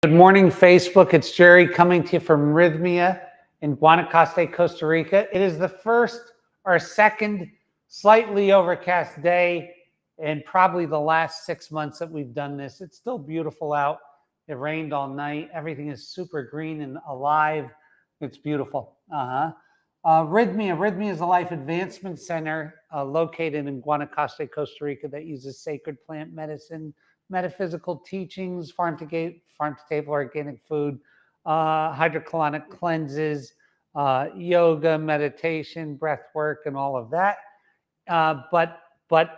Good morning, Facebook. It's Gerry coming to you from Rhhythmia in Guanacaste, Costa Rica. It is the first or second slightly overcast day in probably the last 6 months that we've done this. It's still beautiful out. It rained all night. Everything is super green and alive. It's beautiful. Rhhythmia is a life advancement center located in Guanacaste, Costa Rica that uses sacred plant medicine, metaphysical teachings, farm to table organic food, hydrocolonic cleanses, yoga, meditation, breath work, and all of that. But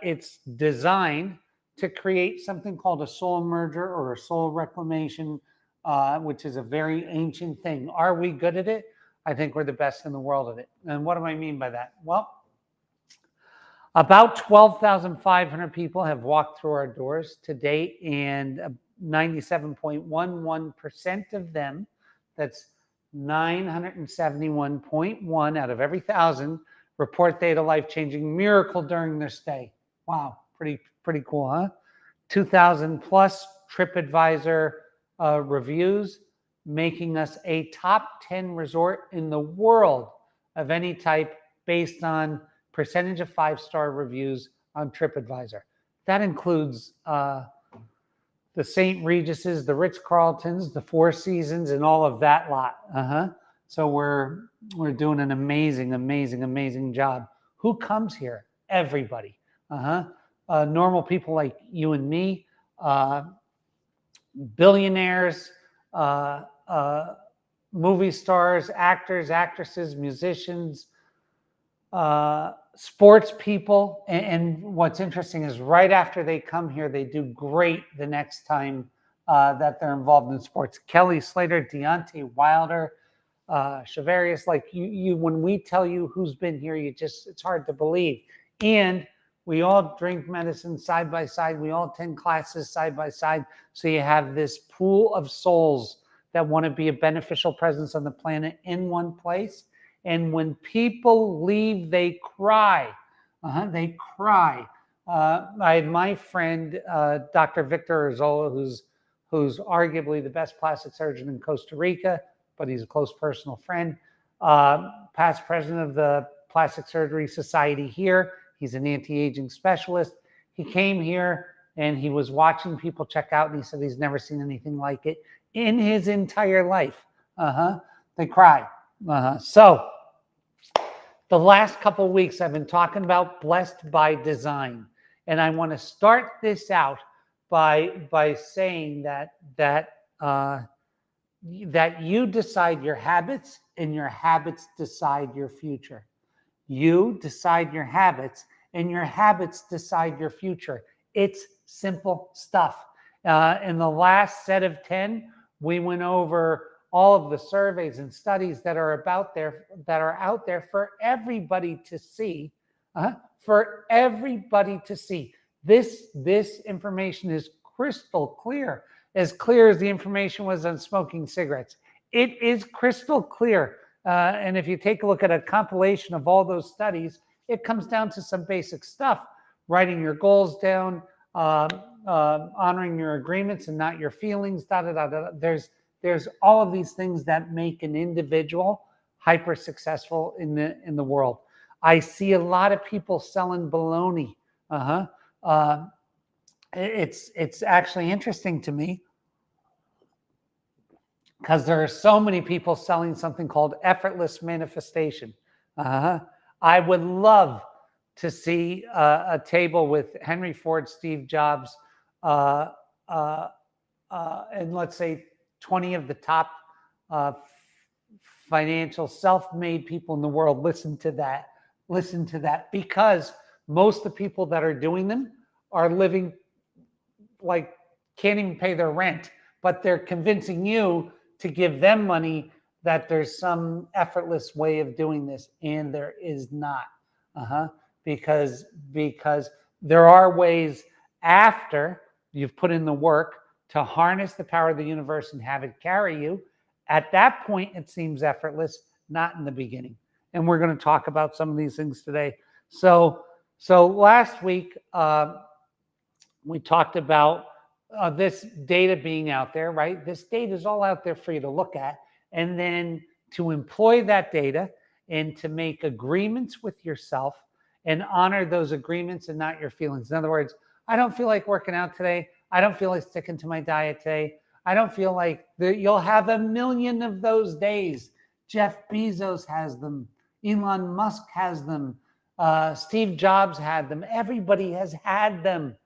it's designed to create something called a soul merger or a soul reclamation, which is a very ancient thing. Are we good at it? I think we're the best in the world at it. And what do I mean by that? Well, about 12,500 people have walked through our doors to date, and 97.11% of them, that's 971.1 out of every 1,000, report they had a life-changing miracle during their stay. Wow, pretty cool, huh? 2,000 plus TripAdvisor reviews, making us a top 10 resort in the world of any type based on percentage of 5-star reviews on TripAdvisor. That includes the St. Regis's, the Ritz-Carltons, the Four Seasons, and all of that lot. So we're doing an amazing job. Who comes here? Everybody. Normal people like you and me, billionaires, movie stars, actors, actresses, musicians, sports people. And what's interesting is right after they come here, they do great the next time that they're involved in sports. Kelly Slater, Deontay Wilder, Shavarius, like you, when we tell you who's been here, it's hard to believe. And we all drink medicine side by side. We all attend classes side by side. So you have this pool of souls that want to be a beneficial presence on the planet in one place. And when people leave, they cry. They cry. I had my friend, Dr. Victor Arzola, who's arguably the best plastic surgeon in Costa Rica, but he's a close personal friend, past president of the Plastic Surgery Society here. He's an anti-aging specialist. He came here and he was watching people check out, and he said he's never seen anything like it in his entire life. They cry. So the last couple of weeks I've been talking about blessed by design, and I want to start this out by saying that you decide your habits, and your habits decide your future. You decide your habits, and your habits decide your future. It's simple stuff. In the last set of 10, we went over all of the surveys and studies that are out there for everybody to see. For everybody to see. This information is crystal clear as the information was on smoking cigarettes. It is crystal clear. And if you take a look at a compilation of all those studies, it comes down to some basic stuff: writing your goals down, honoring your agreements and not your feelings. There's all of these things that make an individual hyper successful in the world. I see a lot of people selling baloney. It's actually interesting to me because there are so many people selling something called effortless manifestation. I would love to see a table with Henry Ford, Steve Jobs, and let's say 20 of the top financial self-made people in the world. Listen to that, because most of the people that are doing them are living like can't even pay their rent, but they're convincing you to give them money that there's some effortless way of doing this, and there is not. Because there are ways after you've put in the work to harness the power of the universe and have it carry you. At that point, it seems effortless, not in the beginning. And we're going to talk about some of these things today. So last week, we talked about this data being out there, right? This data is all out there for you to look at, and then to employ that data and to make agreements with yourself and honor those agreements and not your feelings. In other words, I don't feel like working out today. I don't feel like sticking to my diet today. I don't feel like you'll have a million of those days. Jeff Bezos has them. Elon Musk has them. Steve Jobs had them. Everybody has had them.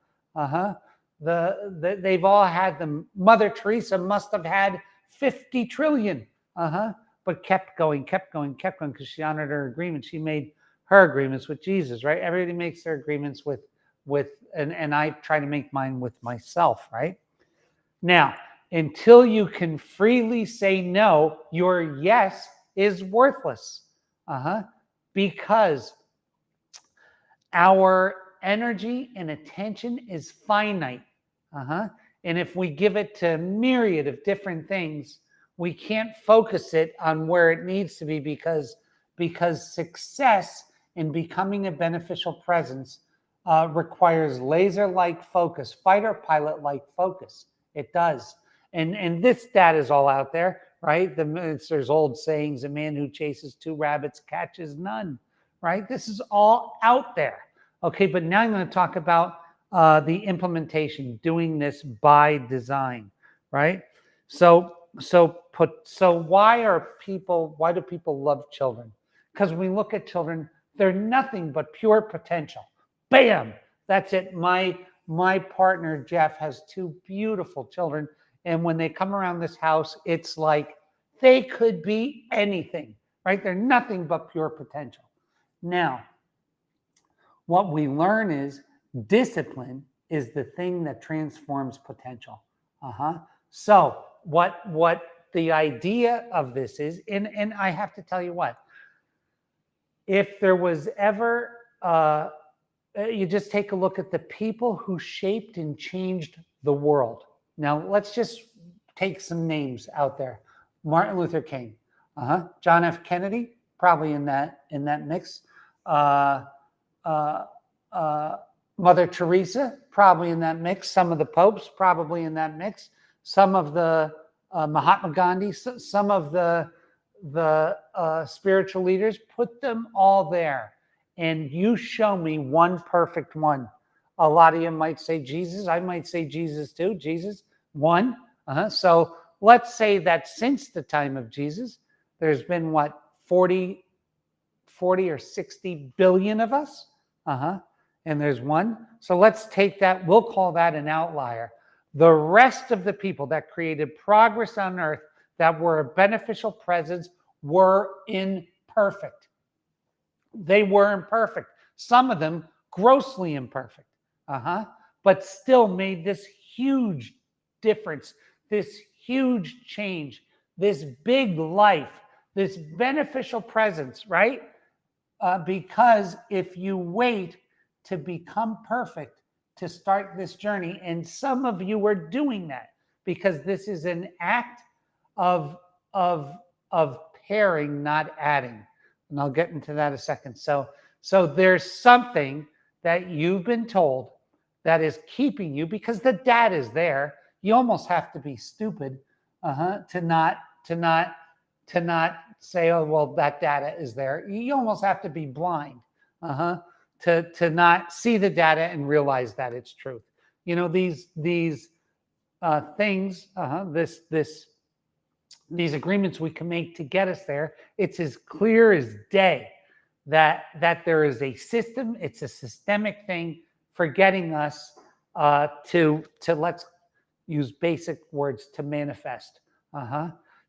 They've all had them. Mother Teresa must have had 50 trillion. But kept going because she honored her agreement. She made her agreements with Jesus, right? Everybody makes their agreements with and I try to make mine with myself, right? Now, until you can freely say no, your yes is worthless. Because our energy and attention is finite. And if we give it to a myriad of different things, we can't focus it on where it needs to be because success in becoming a beneficial presence requires laser-like focus, fighter pilot-like focus. It does. And this data is all out there, right? There's old sayings, a man who chases 2 rabbits catches none, right? This is all out there. Okay, but now I'm going to talk about the implementation, doing this by design, right? So why do people love children? Because when we look at children, they're nothing but pure potential. Bam! That's it. My partner, Jeff, has 2 beautiful children. And when they come around this house, it's like they could be anything, right? They're nothing but pure potential. Now, what we learn is discipline is the thing that transforms potential. So what the idea of this is, and I have to tell you what, if there was ever, you just take a look at the people who shaped and changed the world. Now, let's just take some names out there. Martin Luther King, John F. Kennedy, probably in that mix. Mother Teresa, probably in that mix. Some of the popes, probably in that mix. Some of the Mahatma Gandhi, some of the spiritual leaders, put them all there. And you show me one perfect one. A lot of you might say Jesus. I might say Jesus too. Jesus, one. So let's say that since the time of Jesus, there's been what, 40 or 60 billion of us? And there's one. So let's take that. We'll call that an outlier. The rest of the people that created progress on earth that were a beneficial presence were imperfect. They were imperfect. Some of them grossly imperfect. But still made this huge difference, this huge change, this big life, this beneficial presence, right? Because if you wait to become perfect to start this journey, and some of you are doing that because this is an act of pairing, not adding. And I'll get into that in a second. So there's something that you've been told that is keeping you, because the data is there. You almost have to be stupid to not say, oh, well, that data is there. You almost have to be blind to not see the data and realize that it's truth. You know, these things, these agreements we can make to get us there, it's as clear as day that there is a system, it's a systemic thing for getting us to let's use basic words, to manifest.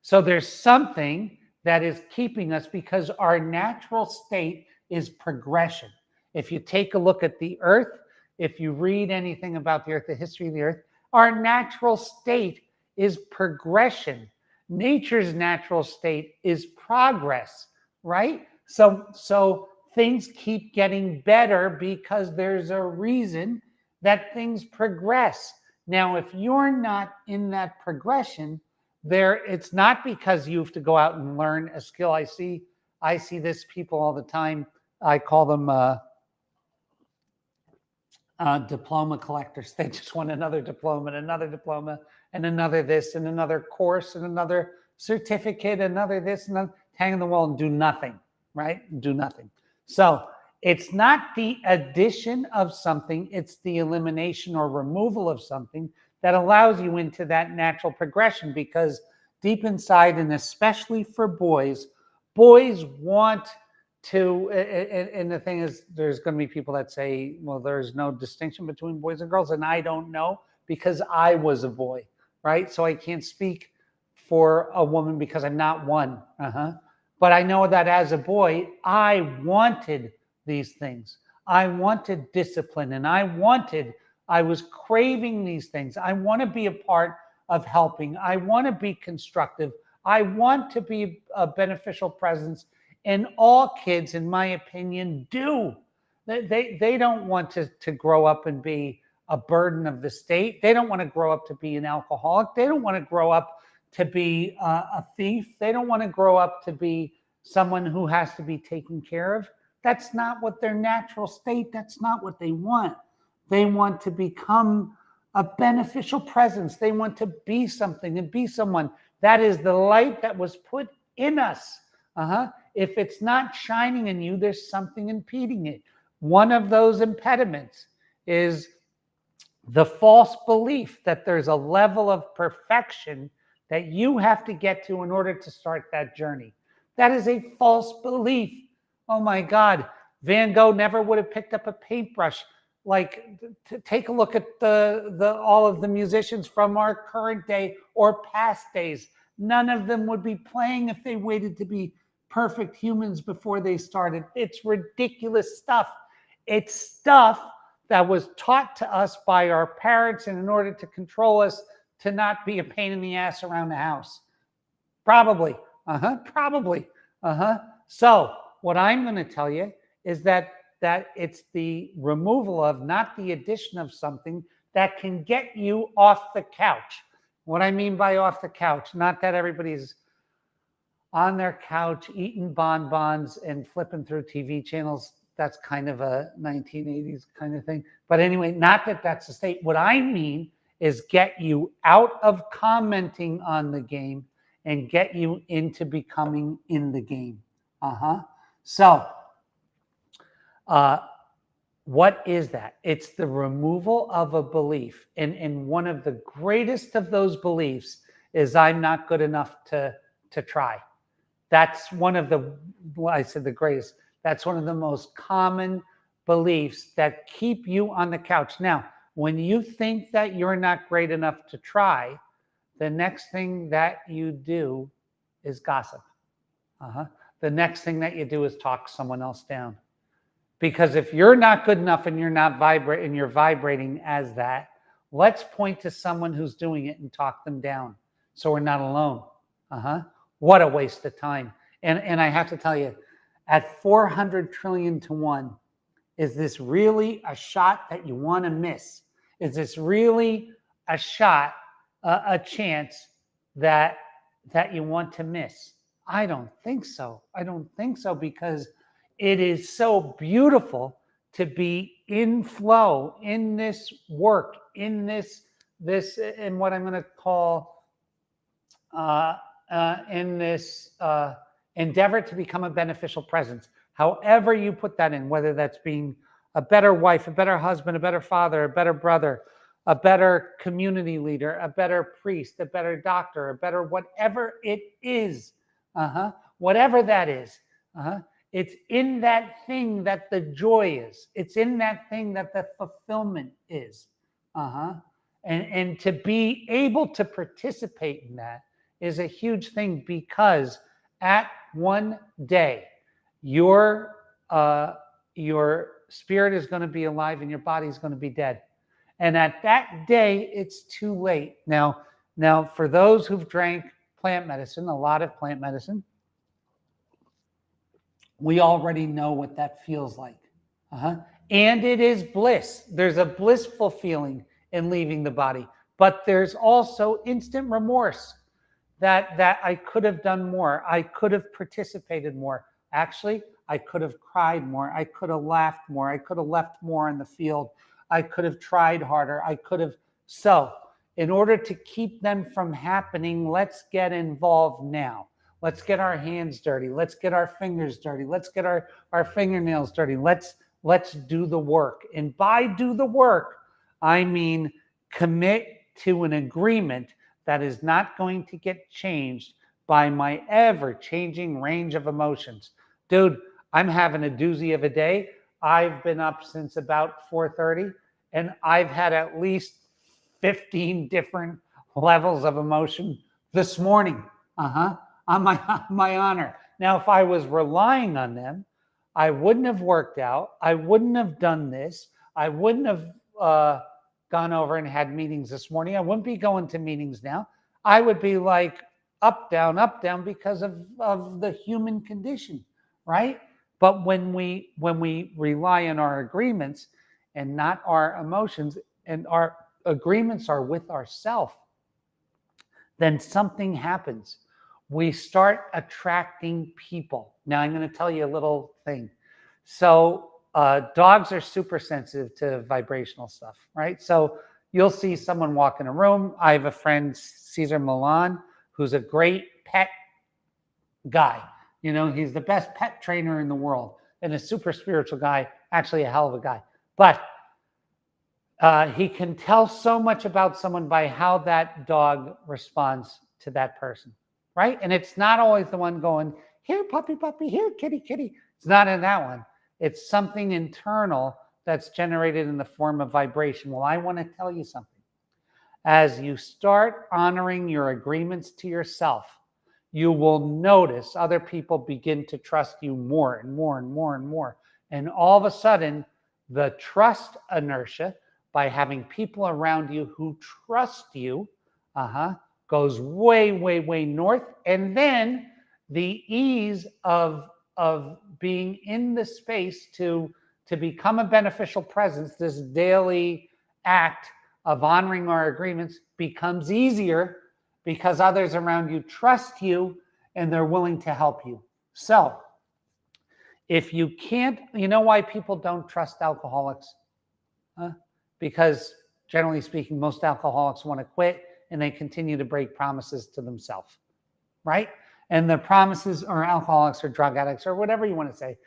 So there's something that is keeping us, because our natural state is progression. If you take a look at the earth, if you read anything about the earth, the history of the earth, our natural state is progression. Nature's natural state is progress, right? So things keep getting better because there's a reason that things progress. Now, if you're not in that progression, it's not because you have to go out and learn a skill. I see this people all the time. I call them diploma collectors. They just want another diploma and another diploma and another this and another course and another certificate, another this and then hang on the wall and do nothing, right? Do nothing. So it's not the addition of something, it's the elimination or removal of something that allows you into that natural progression, because deep inside, and especially for boys want to, and the thing is, there's going to be people that say, well, there's no distinction between boys and girls, and I don't know because I was a boy, right? So I can't speak for a woman because I'm not one. But I know that as a boy, I wanted these things. I wanted discipline, and I was craving these things. I want to be a part of helping. I want to be constructive. I want to be a beneficial presence. And all kids, in my opinion, do. They don't want to grow up and be a burden of the state. They don't want to grow up to be an alcoholic. They don't want to grow up to be a thief. They don't want to grow up to be someone who has to be taken care of. That's not what their natural state, that's not what they want. They want to become a beneficial presence. They want to be something and be someone. That is the light that was put in us. If it's not shining in you, there's something impeding it. One of those impediments is the false belief that there's a level of perfection that you have to get to in order to start that journey. That is a false belief. Oh my God, Van Gogh never would have picked up a paintbrush. Like, take a look at all of the musicians from our current day or past days. None of them would be playing if they waited to be perfect humans before they started. It's ridiculous stuff. It's stuff that was taught to us by our parents, and in order to control us, to not be a pain in the ass around the house. Probably. Probably. So what I'm going to tell you is that it's the removal of, not the addition of, something that can get you off the couch. What I mean by off the couch, not that everybody's on their couch eating bonbons and flipping through TV channels. That's kind of a 1980s kind of thing. But anyway, not that that's the state. What I mean is get you out of commenting on the game and get you into becoming in the game. So, what is that? It's the removal of a belief. And one of the greatest of those beliefs is I'm not good enough to try. That's one of the, well, I said the greatest, that's one of the most common beliefs that keep you on the couch. Now, when you think that you're not great enough to try, the next thing that you do is gossip. The next thing that you do is talk someone else down. Because if you're not good enough and you're not vibrating, and you're vibrating as that, let's point to someone who's doing it and talk them down, so we're not alone. What a waste of time. And I have to tell you, at 400 trillion to 1, is this really a shot that you want to miss? Is this really a shot, a chance that you want to miss? I don't think so. I don't think so, because it is so beautiful to be in flow, in this work, in this, and what I'm going to call, in this endeavor to become a beneficial presence. However you put that in, whether that's being a better wife, a better husband, a better father, a better brother, a better community leader, a better priest, a better doctor, a better whatever it is, whatever that is, it's in that thing that the joy is. It's in that thing that the fulfillment is. And to be able to participate in that is a huge thing, because at one day, your spirit is going to be alive and your body is going to be dead. And at that day, it's too late. Now, for those who've drank plant medicine, a lot of plant medicine, we already know what that feels like. And it is bliss. There's a blissful feeling in leaving the body, but there's also instant remorse that I could have done more. I could have participated more. Actually, I could have cried more. I could have laughed more. I could have left more in the field. I could have tried harder. I could have. So in order to keep them from happening, let's get involved now. Let's get our hands dirty. Let's get our fingers dirty. Let's get our fingernails dirty. Let's do the work. And by do the work, I mean commit to an agreement that is not going to get changed by my ever-changing range of emotions. Dude, I'm having a doozy of a day. I've been up since about 4:30, and I've had at least 15 different levels of emotion this morning. On my honor. Now, if I was relying on them, I wouldn't have worked out. I wouldn't have done this. I wouldn't have gone over and had meetings this morning. I wouldn't be going to meetings now. I would be like up, down, because of the human condition, right? But when we rely on our agreements and not our emotions, and our agreements are with ourselves, then something happens. We start attracting people. Now, I'm going to tell you a little thing. So dogs are super sensitive to vibrational stuff, right? So you'll see someone walk in a room. I have a friend, Cesar Milan, who's a great pet guy. You know, he's the best pet trainer in the world and a super spiritual guy, actually a hell of a guy. But he can tell so much about someone by how that dog responds to that person, right? And it's not always the one going, here, puppy, puppy, here, kitty, kitty. It's not in that one. It's something internal that's generated in the form of vibration. Well, I want to tell you something. As you start honoring your agreements to yourself, you will notice other people begin to trust you more and more and more and more. And all of a sudden, the trust inertia, by having people around you who trust you, goes way, way, way north. And then the ease of being in the space to become a beneficial presence, this daily act of honoring our agreements, becomes easier because others around you trust you and they're willing to help you. So if you can't, you know why people don't trust alcoholics? Because generally speaking, most alcoholics want to quit and they continue to break promises to themselves, right? And the promises, or alcoholics or drug addicts or whatever you want to say,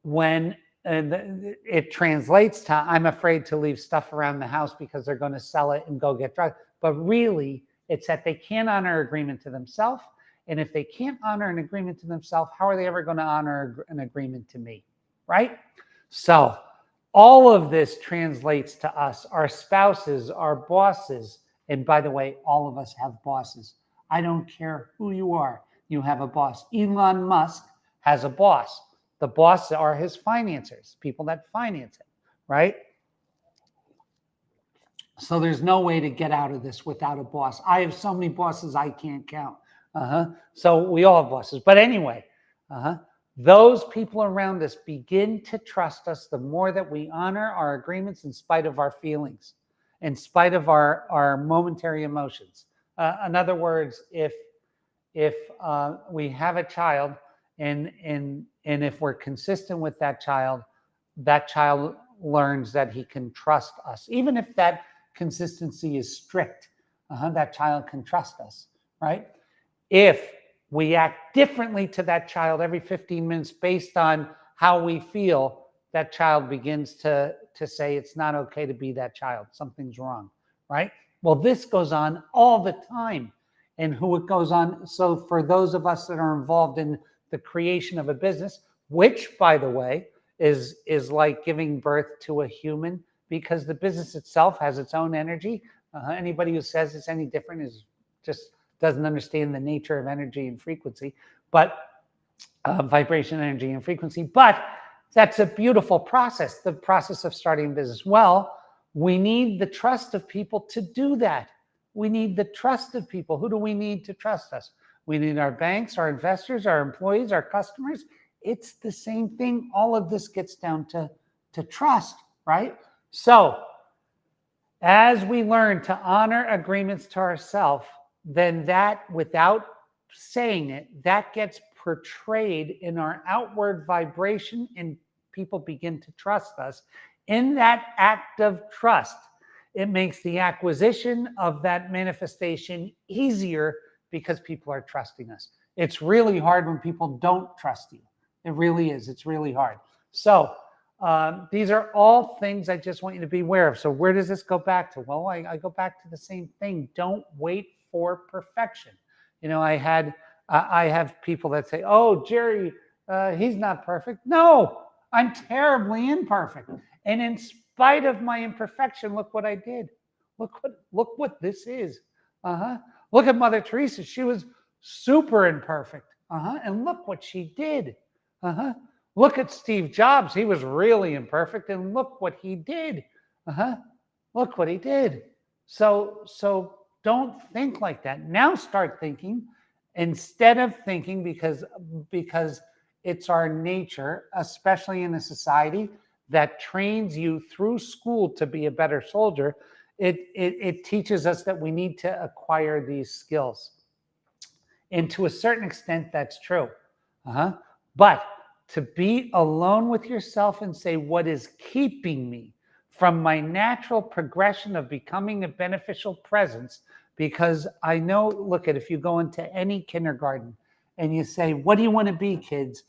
when it translates to, I'm afraid to leave stuff around the house because they're going to sell it and go get drugs. But really, it's that they can't honor agreement to themselves. And if they can't honor an agreement to themselves, how are they ever going to honor an agreement to me, right? So all of this translates to us, our spouses, our bosses. And by the way, all of us have bosses. I don't care who you are. You have a boss. Elon Musk has a boss. The boss are his financiers, people that finance him, right? So there's no way to get out of this without a boss. I have so many bosses I can't count. So we all have bosses. But anyway, those people around us begin to trust us the more that we honor our agreements in spite of our feelings, in spite of our momentary emotions. In other words, if we have a child and if we're consistent with that child learns that he can trust us. Even if that consistency is strict, that child can trust us, right? If we act differently to that child every 15 minutes based on how we feel, that child begins to say it's not okay to be that child. Something's wrong, right? Well, this goes on all the time. And who it goes on. So for those of us that are involved in the creation of a business, which, by the way, is like giving birth to a human, because the business itself has its own energy. Anybody who says it's any different is just doesn't understand the nature of energy and frequency, but vibration, energy, and frequency. But that's a beautiful process, the process of starting a business. Well, we need the trust of people to do that. We need the trust of people. Who do we need to trust us? We need our banks, our investors, our employees, our customers. It's the same thing. All of this gets down to trust, right? So as we learn to honor agreements to ourselves, then that, without saying it, that gets portrayed in our outward vibration and people begin to trust us. In that act of trust, it makes the acquisition of that manifestation easier because people are trusting us. It's really hard when people don't trust you. It really is. It's really hard. So these are all things I just want you to be aware of. So where does this go back to? Well, I go back to the same thing. Don't wait for perfection. You know, I have people that say, "Oh, Gerry, he's not perfect." No, I'm terribly imperfect. And in spite of my imperfection, look what I did. Look what this is. Look at Mother Teresa. She was super imperfect. And look what she did. Look at Steve Jobs. He was really imperfect, and look what he did. Look what he did. So don't think like that. Now start thinking instead of thinking because it's our nature, especially in a society that trains you through school to be a better soldier. It teaches us that we need to acquire these skills. And to a certain extent, that's true. But to be alone with yourself and say, what is keeping me from my natural progression of becoming a beneficial presence? Because I know, look at, if you go into any kindergarten and you say, what do you want to be, kids?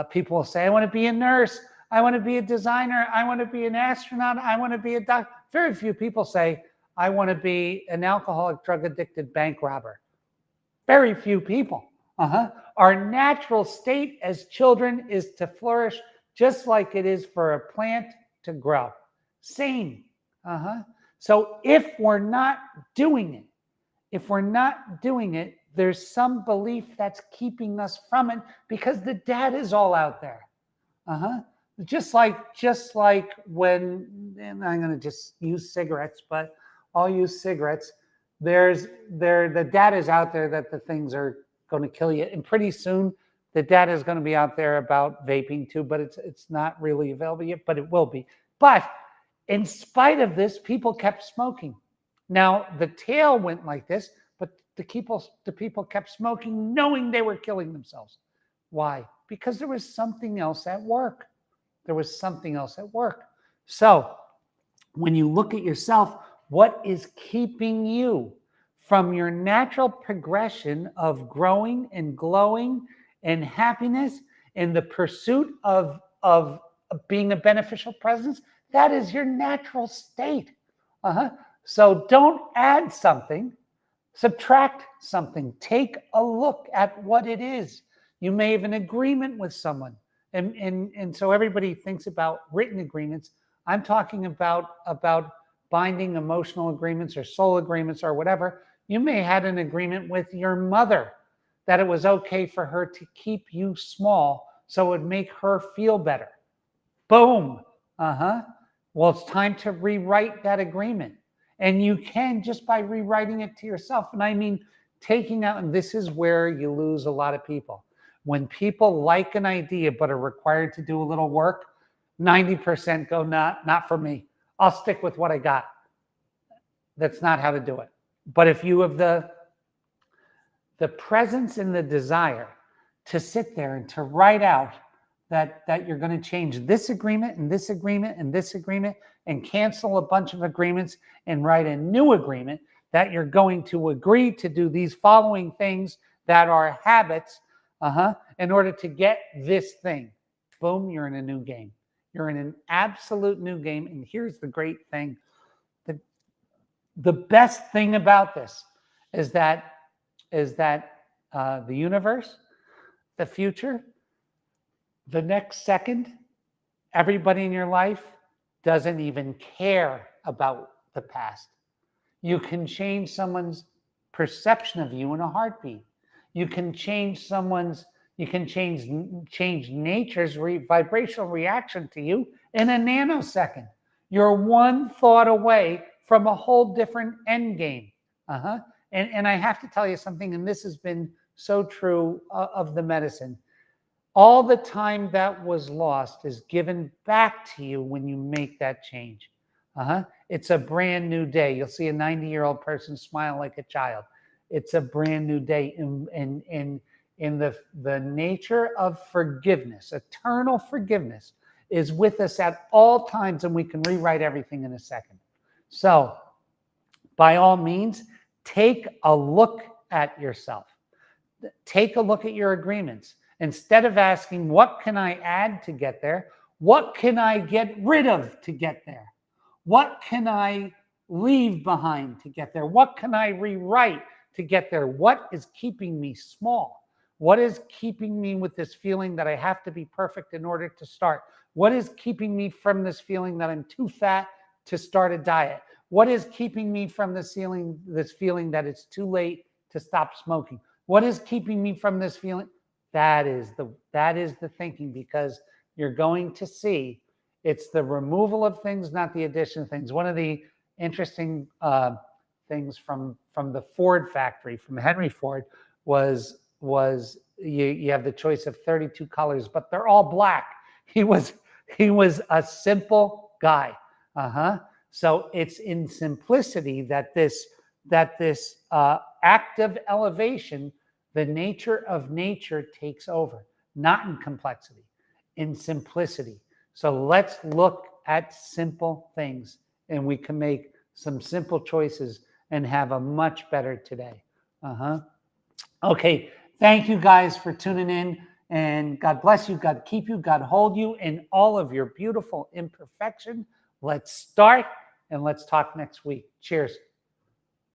People will say, I want to be a nurse. I want to be a designer. I want to be an astronaut. I want to be a doctor. Very few people say, I want to be an alcoholic, drug addicted bank robber. Very few people. Our natural state as children is to flourish just like it is for a plant to grow. Same. So if we're not doing it, there's some belief that's keeping us from it because the data is all out there. Just like when, and I'm going to just use cigarettes, but I'll use cigarettes. The data is out there that the things are going to kill you, and pretty soon the data is going to be out there about vaping too, but it's not really available yet, but it will be. But in spite of this, people kept smoking. Now the tail went like this, but the people kept smoking, knowing they were killing themselves. Why? Because there was something else at work. So when you look at yourself, what is keeping you from your natural progression of growing and glowing and happiness in the pursuit of being a beneficial presence? That is your natural state. So don't add something, subtract something. Take a look at what it is. You may have an agreement with someone. And so everybody thinks about written agreements. I'm talking about binding emotional agreements or soul agreements or whatever. You may have had an agreement with your mother that it was okay for her to keep you small so it would make her feel better. Boom. Well, it's time to rewrite that agreement. And you can just by rewriting it to yourself. And I mean, taking out, and this is where you lose a lot of people. When people like an idea but are required to do a little work, 90% go, not for me. I'll stick with what I got. That's not how to do it. But if you have the presence and the desire to sit there and to write out that you're going to change this agreement and this agreement and this agreement and cancel a bunch of agreements and write a new agreement that you're going to agree to do these following things that are habits in order to get this thing. Boom, you're in a new game. You're in an absolute new game. And here's the great thing. The best thing about this is that the universe, the future, the next second, everybody in your life doesn't even care about the past. You can change someone's perception of you in a heartbeat. You can change nature's vibrational reaction to you in a nanosecond. You're one thought away from a whole different end game. And I have to tell you something, and this has been so true of the medicine. All the time that was lost is given back to you when you make that change. It's a brand new day. You'll see a 90-year-old person smile like a child. It's a brand new day. In the nature of forgiveness, eternal forgiveness is with us at all times, and we can rewrite everything in a second. So by all means, take a look at yourself. Take a look at your agreements. Instead of asking, what can I add to get there? What can I get rid of to get there? What can I leave behind to get there? What can I rewrite to get there? What is keeping me small? What is keeping me with this feeling that I have to be perfect in order to start? What is keeping me from this feeling that I'm too fat to start a diet? What is keeping me from this feeling that it's too late to stop smoking? What is keeping me from this feeling? That is the thinking, because you're going to see it's the removal of things, not the addition of things. One of the interesting things from the Ford factory, from Henry Ford, was you have the choice of 32 colors, but they're all black. He was a simple guy. So it's in simplicity that this act of elevation, the nature of nature, takes over, not in complexity, in simplicity. So let's look at simple things, and we can make some simple choices and have a much better today. Okay, thank you guys for tuning in, and God bless you, God keep you, God hold you in all of your beautiful imperfection. Let's start, and let's talk next week. Cheers.